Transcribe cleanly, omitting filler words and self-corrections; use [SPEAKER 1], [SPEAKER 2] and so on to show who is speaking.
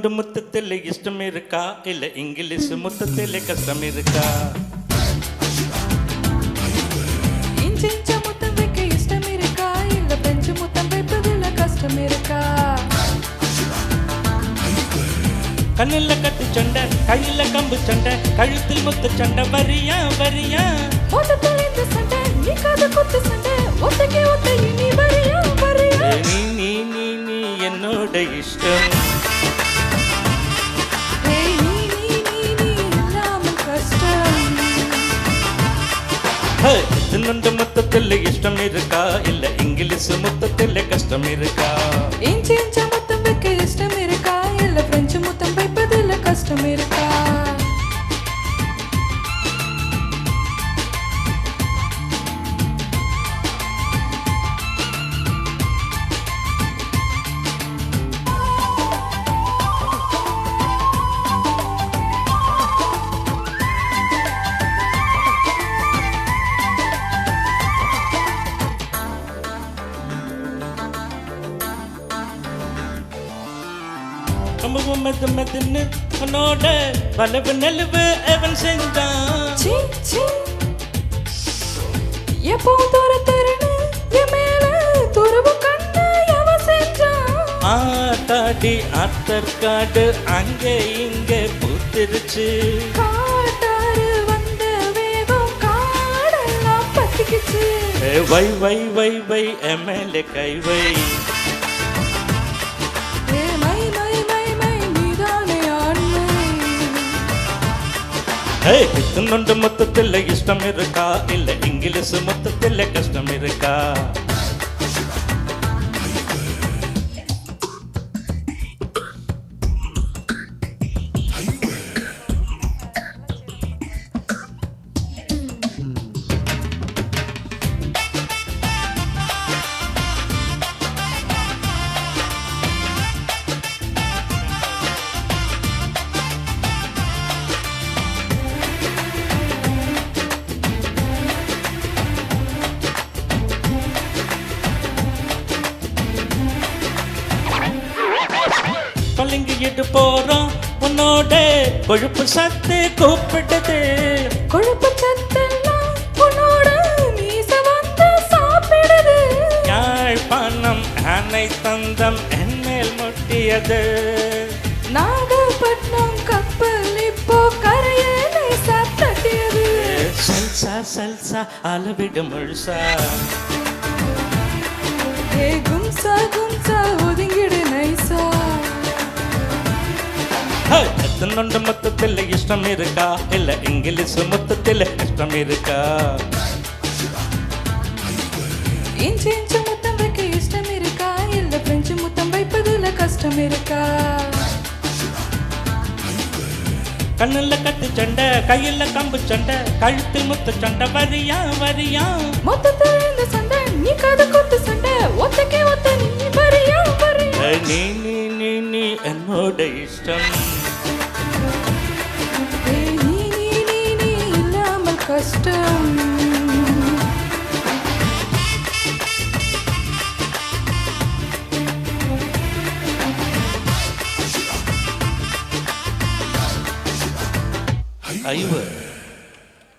[SPEAKER 1] நொண்டு முத்தத்தில் இஷ்டம் இருக்கா இல்ல இங்கிலீஷ் முத்தத்தில் கஷ்டம் இருக்கா?
[SPEAKER 2] இஞ்சி இஞ்சா முத்தம் வைக்க இஷ்டம் இருக்கா இல்ல பெஞ்சு முத்தம் வைப்பதில் கஷ்டம் இருக்கா?
[SPEAKER 1] கண்ணில் கட்டு சண்டை கையில கம்பு சண்டை கழுத்தில் முத்து சண்டை வரியா வரியா?
[SPEAKER 2] மொத்தத்தில் இந்த சண்டை நீ காது குத்து சண்டை ஒத்தைக்கு ஒத்தை நீ வரியா வரியா?
[SPEAKER 1] நீ நீ நீ நீ என்னோட இஷ்டம்.
[SPEAKER 2] ஏய் நீ நீ நீ நீ இல்லாமல் கஷ்டம்.
[SPEAKER 1] நொண்டு முத்தத்தில் இஷ்டம் இருக்கா இல்ல இங்கிலீஷ் முத்தத்தில் கஷ்டம் இருக்கா?
[SPEAKER 2] இஞ்சி இஞ்சா முத்தம் வைக்க இஷ்டம் இருக்கா இல்ல பிரெஞ்சு முத்தம் வைப்பதில் கஷ்டம் இருக்கா?
[SPEAKER 1] மெது மெதுன்னு உன்னோட வலவு நெலவு அவன் செஞ்சான்.
[SPEAKER 2] சீ சீ எப்பவும் தோரத்தருன்னு என் மேல துருவு கண்ணு எவன் செஞ்சான்?
[SPEAKER 1] ஆத்தாடி ஆத்தற்காடு அங்கே இங்கே பூத்திருச்சு.
[SPEAKER 2] காட்டாறு வந்த வேகம் காடெல்லாம் பத்திக்கிச்சு.
[SPEAKER 1] வை வை வை வை எம்எல்ஏ கை வை.
[SPEAKER 2] ஏ மை மை மை மை நீதானே ஆண்மை.
[SPEAKER 1] நொண்டு மொத்தத்தில் இஷ்டம் இருக்கா இல்ல இங்கிலீஷ் மொத்தத்தில் கஷ்டம் இருக்கா? பழங்கிட்டு போறோம் உன்னோட கொழுப்பு சத்து கூப்பிட்டது.
[SPEAKER 2] கொழுப்பு சத்தெல்லாம் உன்னோட மீச வந்து சாப்பிடுது.
[SPEAKER 1] யாழ்ப்பாணம் ஆனை தந்தம் என்மேல் முட்டியது.
[SPEAKER 2] நாகப்பட்டினம் கப்பல் இப்போ கரையேலை சாத்தட்டியது.
[SPEAKER 1] சல்சா சல்சா அளவிடு முழுசா.
[SPEAKER 2] ஏ கும்சா கும்சா ஒதுங்கிடு நைசா.
[SPEAKER 1] நொண்டு மொத்தத்தில் இஷ்டம் இருக்கா இல்ல இங்கிலீஷ் மொத்தத்தில் இஷ்டம் இருக்கா?
[SPEAKER 2] இஞ்சி இஞ்சி முத்தம் வைக்க இஷ்டம் இருக்கா இல்ல பிரெஞ்சு முத்தம் வைப்பதில் கஷ்டம் இருக்கா?
[SPEAKER 1] கண்ணுல கட்டு சண்டை கையில கம்பு சண்டை கழுத்தில் முத்து சண்டை வரியா வரியா?
[SPEAKER 2] மொத்தத்தில் இந்த சண்டை நீ காது குத்து சண்டை ஒத்தைக்கு ஒத்த நீ வரியா வரியா?
[SPEAKER 1] நீ நீ நீ நீ என்னோட இஷ்டம்.
[SPEAKER 2] ஏய் நீ நீ நீ நீ இல்லாமல் கஷ்டம்.
[SPEAKER 1] ஐவர்